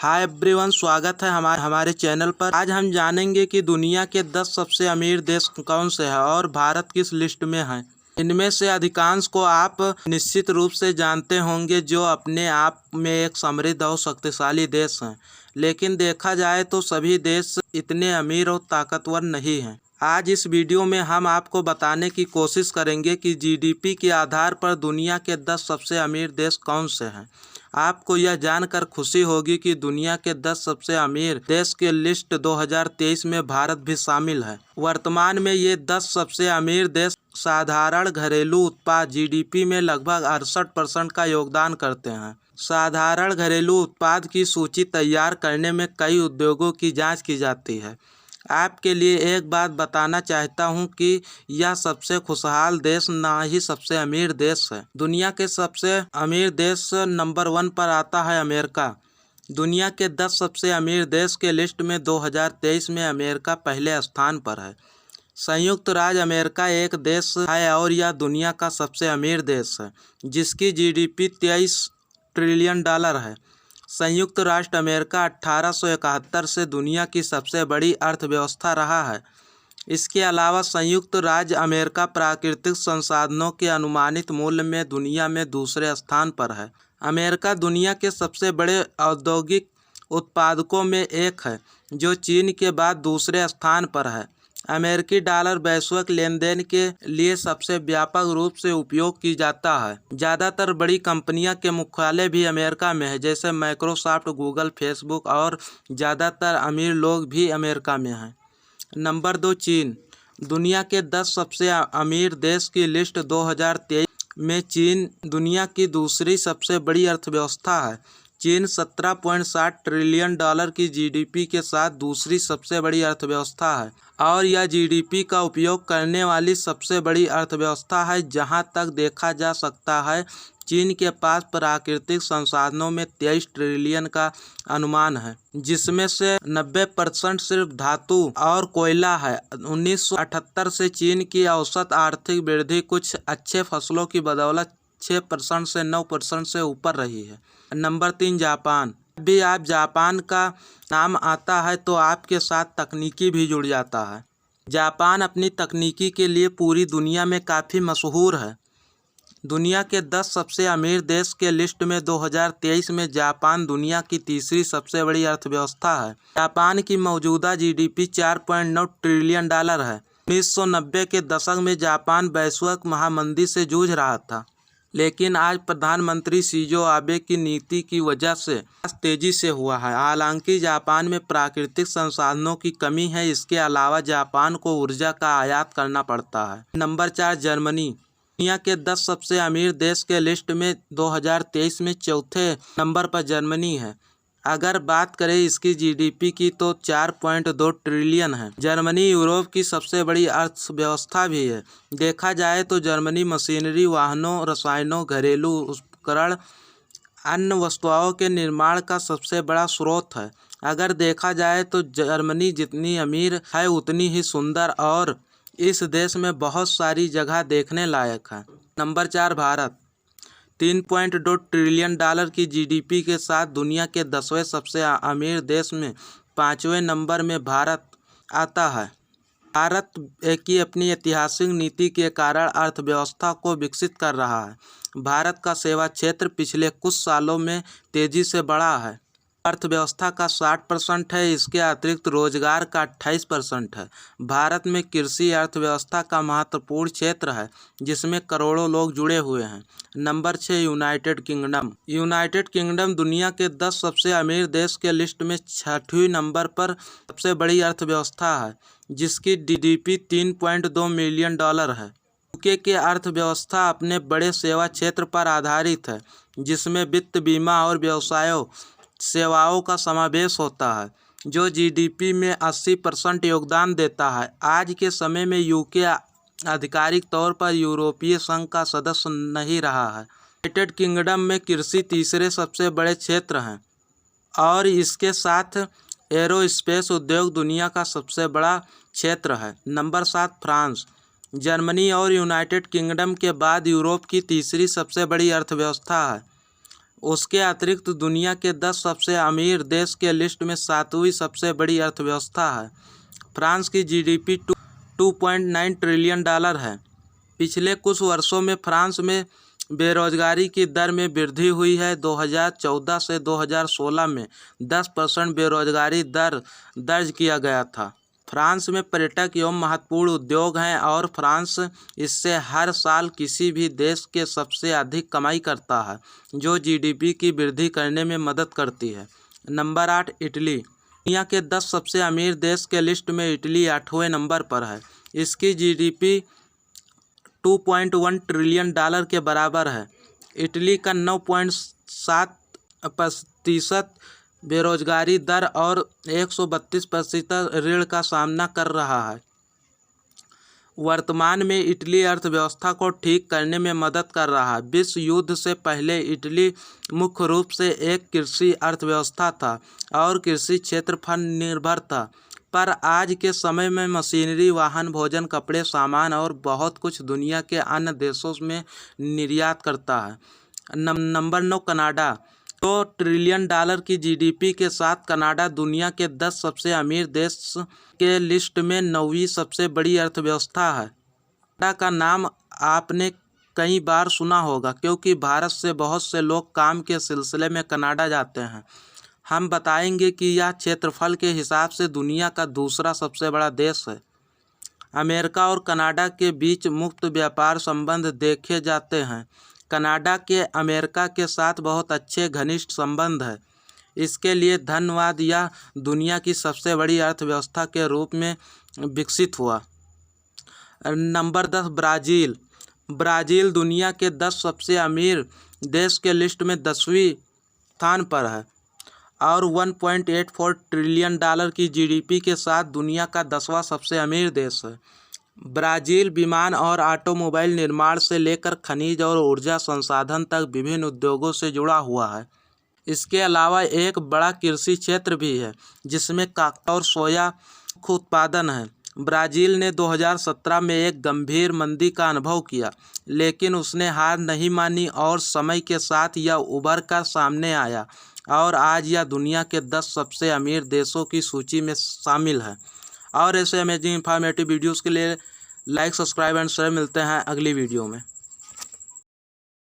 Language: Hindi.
हाय एवरीवन, स्वागत है हमारे चैनल पर। आज हम जानेंगे कि दुनिया के 10 सबसे अमीर देश कौन से हैं और भारत किस लिस्ट में है। इनमें से अधिकांश को आप निश्चित रूप से जानते होंगे, जो अपने आप में एक समृद्ध और शक्तिशाली देश हैं। लेकिन देखा जाए तो सभी देश इतने अमीर और ताकतवर नहीं हैं। आज इस वीडियो में हम आपको बताने की कोशिश करेंगे कि जीडीपी के आधार पर दुनिया के 10 सबसे अमीर देश कौन से हैं। आपको यह जानकर खुशी होगी कि दुनिया के 10 सबसे अमीर देश के लिस्ट 2023 में भारत भी शामिल है। वर्तमान में ये 10 सबसे अमीर देश साधारण घरेलू उत्पाद जीडीपी में लगभग 68% का योगदान करते हैं। साधारण घरेलू उत्पाद की सूची तैयार करने में कई उद्योगों की जांच की जाती है। आपके लिए एक बात बताना चाहता हूं कि यह सबसे खुशहाल देश ना ही सबसे अमीर देश है। दुनिया के सबसे अमीर देश नंबर 1 पर आता है अमेरिका। दुनिया के 10 सबसे अमीर देश के लिस्ट में 2023 में अमेरिका पहले स्थान पर है। संयुक्त राज्य अमेरिका एक देश है और यह दुनिया का सबसे अमीर देश है, जिसकी जीडीपी 23 ट्रिलियन डॉलर है। संयुक्त राष्ट्र अमेरिका 1871 से दुनिया की सबसे बड़ी अर्थव्यवस्था रहा है। इसके अलावा संयुक्त राज्य अमेरिका प्राकृतिक संसाधनों के अनुमानित मूल्य में दुनिया में दूसरे स्थान पर है। अमेरिका दुनिया के सबसे बड़े औद्योगिक उत्पादकों में एक है, जो चीन के बाद दूसरे स्थान पर है। अमेरिकी डॉलर वैश्विक लेनदेन के लिए सबसे व्यापक रूप से उपयोग की जाता है। ज़्यादातर बड़ी कंपनियां के मुख्यालय भी अमेरिका में है, जैसे माइक्रोसॉफ्ट, गूगल, फेसबुक, और ज़्यादातर अमीर लोग भी अमेरिका में हैं। नंबर 2 चीन। दुनिया के 10 सबसे अमीर देश की लिस्ट 2023 में चीन दुनिया की दूसरी सबसे बड़ी अर्थव्यवस्था है। चीन 17.7 ट्रिलियन डॉलर की जीडीपी के साथ दूसरी सबसे बड़ी अर्थव्यवस्था है और यह जीडीपी का उपयोग करने वाली सबसे बड़ी अर्थव्यवस्था है। जहां तक देखा जा सकता है, चीन के पास प्राकृतिक संसाधनों में 23 ट्रिलियन का अनुमान है, जिसमें से 90% सिर्फ धातु और कोयला है। 1978 से चीन की औसत आर्थिक वृद्धि कुछ अच्छे फसलों की बदौलत 6% से 9% से ऊपर रही है। Number 3 Japan. जब भी आप जापान का नाम आता है तो आपके साथ तकनीकी भी जुड़ जाता है। जापान अपनी तकनीकी के लिए पूरी दुनिया में काफ़ी मशहूर है। दुनिया के 10 सबसे अमीर देश के लिस्ट में 2023 में जापान दुनिया की तीसरी सबसे बड़ी अर्थव्यवस्था है। जापान की मौजूदा जीडीपी 4.9 ट्रिलियन डॉलर है। 1990 के दशक में जापान वैश्विक महामंदी से जूझ रहा था, लेकिन आज प्रधानमंत्री शिंजो आबे की नीति की वजह से तेजी से हुआ है। हालांकि जापान में प्राकृतिक संसाधनों की कमी है। इसके अलावा जापान को ऊर्जा का आयात करना पड़ता है। Number 4 Germany. दुनिया के 10 सबसे अमीर देश के लिस्ट में 2023 में चौथे नंबर पर जर्मनी है। अगर बात करें इसकी जीडीपी की तो 4.2 ट्रिलियन है। जर्मनी यूरोप की सबसे बड़ी अर्थव्यवस्था भी है। देखा जाए तो जर्मनी मशीनरी, वाहनों, रसायनों, घरेलू उपकरण, अन्य वस्तुओं के निर्माण का सबसे बड़ा स्रोत है। अगर देखा जाए तो जर्मनी जितनी अमीर है उतनी ही सुंदर, और इस देश में बहुत सारी जगह देखने लायक है। नंबर 4 भारत। 3.2 ट्रिलियन डॉलर की जीडीपी के साथ दुनिया के 10वें सबसे अमीर देश में 5वें नंबर में भारत आता है। भारत की अपनी ऐतिहासिक नीति के कारण अर्थव्यवस्था को विकसित कर रहा है। भारत का सेवा क्षेत्र पिछले कुछ सालों में तेजी से बढ़ा है। अर्थव्यवस्था का 60% है। इसके अतिरिक्त रोजगार का 28% है। भारत में कृषि अर्थव्यवस्था का महत्वपूर्ण क्षेत्र है, जिसमें करोड़ों लोग जुड़े हुए हैं। Number 6 United kingdom. United kingdom दुनिया के 10 सबसे अमीर देश के लिस्ट में 6वें नंबर पर सबसे बड़ी अर्थव्यवस्था है, जिसकी जीडीपी 3.2 मिलियन डॉलर है। यूके की अर्थव्यवस्था अपने बड़े सेवा क्षेत्र पर आधारित है, जिसमें वित्त, बीमा और व्यवसायों सेवाओं का समावेश होता है, जो जीडीपी में 80% योगदान देता है। आज के समय में यूके आधिकारिक तौर पर यूरोपीय संघ का सदस्य नहीं रहा है। यूनाइटेड किंगडम में कृषि तीसरे सबसे बड़े क्षेत्र हैं और इसके साथ एरोस्पेस उद्योग दुनिया का सबसे बड़ा क्षेत्र है। Number 7 France. जर्मनी और यूनाइटेड किंगडम के बाद यूरोप की तीसरी सबसे बड़ी अर्थव्यवस्था है। उसके अतिरिक्त दुनिया के 10 सबसे अमीर देश के लिस्ट में 7वीं सबसे बड़ी अर्थव्यवस्था है। फ्रांस की जीडीपी 2.9 ट्रिलियन डॉलर है। पिछले कुछ वर्षों में फ्रांस में बेरोजगारी की दर में वृद्धि हुई है। 2014 से 2016 में 10% बेरोजगारी दर दर्ज किया गया था। फ्रांस में पर्यटक एवं महत्वपूर्ण उद्योग हैं और फ्रांस इससे हर साल किसी भी देश के सबसे अधिक कमाई करता है, जो जीडीपी की वृद्धि करने में मदद करती है। Number 8 Italy. दुनिया के 10 सबसे अमीर देश के लिस्ट में इटली 8वें नंबर पर है। इसकी जीडीपी 2.1 ट्रिलियन डॉलर के बराबर है। इटली का 9.7% बेरोजगारी दर और 132% ऋण का सामना कर रहा है। वर्तमान में इटली अर्थव्यवस्था को ठीक करने में मदद कर रहा है। विश्व युद्ध से पहले इटली मुख्य रूप से एक कृषि अर्थव्यवस्था था और कृषि क्षेत्र पर निर्भर था, पर आज के समय में मशीनरी, वाहन, भोजन, कपड़े, सामान और बहुत कुछ दुनिया के अन्य देशों में निर्यात करता है। Number 9 Canada. 2 ट्रिलियन डॉलर की जीडीपी के साथ कनाडा दुनिया के 10 सबसे अमीर देश के लिस्ट में 9वीं सबसे बड़ी अर्थव्यवस्था है। कनाडा का नाम आपने कई बार सुना होगा क्योंकि भारत से बहुत से लोग काम के सिलसिले में कनाडा जाते हैं। हम बताएंगे कि यह क्षेत्रफल के हिसाब से दुनिया का दूसरा सबसे बड़ा देश है। अमेरिका और कनाडा के बीच मुक्त व्यापार संबंध देखे जाते हैं। कनाडा के अमेरिका के साथ बहुत अच्छे घनिष्ठ संबंध है। इसके लिए धन्यवाद यह दुनिया की सबसे बड़ी अर्थव्यवस्था के रूप में विकसित हुआ। Number 10 Brazil. ब्राज़ील दुनिया के 10 सबसे अमीर देश के लिस्ट में 10वीं स्थान पर है और 1.84 ट्रिलियन डॉलर की जीडीपी के साथ दुनिया का 10वां सबसे अमीर देश है। ब्राज़ील विमान और ऑटोमोबाइल निर्माण से लेकर खनिज और ऊर्जा संसाधन तक विभिन्न उद्योगों से जुड़ा हुआ है। इसके अलावा एक बड़ा कृषि क्षेत्र भी है जिसमें काका और सोया मुख्य उत्पादन है। ब्राज़ील ने 2017 में एक गंभीर मंदी का अनुभव किया, लेकिन उसने हार नहीं मानी और समय के साथ यह उभर कर सामने आया और आज यह दुनिया के 10 सबसे अमीर देशों की सूची में शामिल है। और ऐसे अमेजिंग इंफॉर्मेटिव वीडियोस के लिए लाइक, सब्सक्राइब एंड शेयर। मिलते हैं अगली वीडियो में।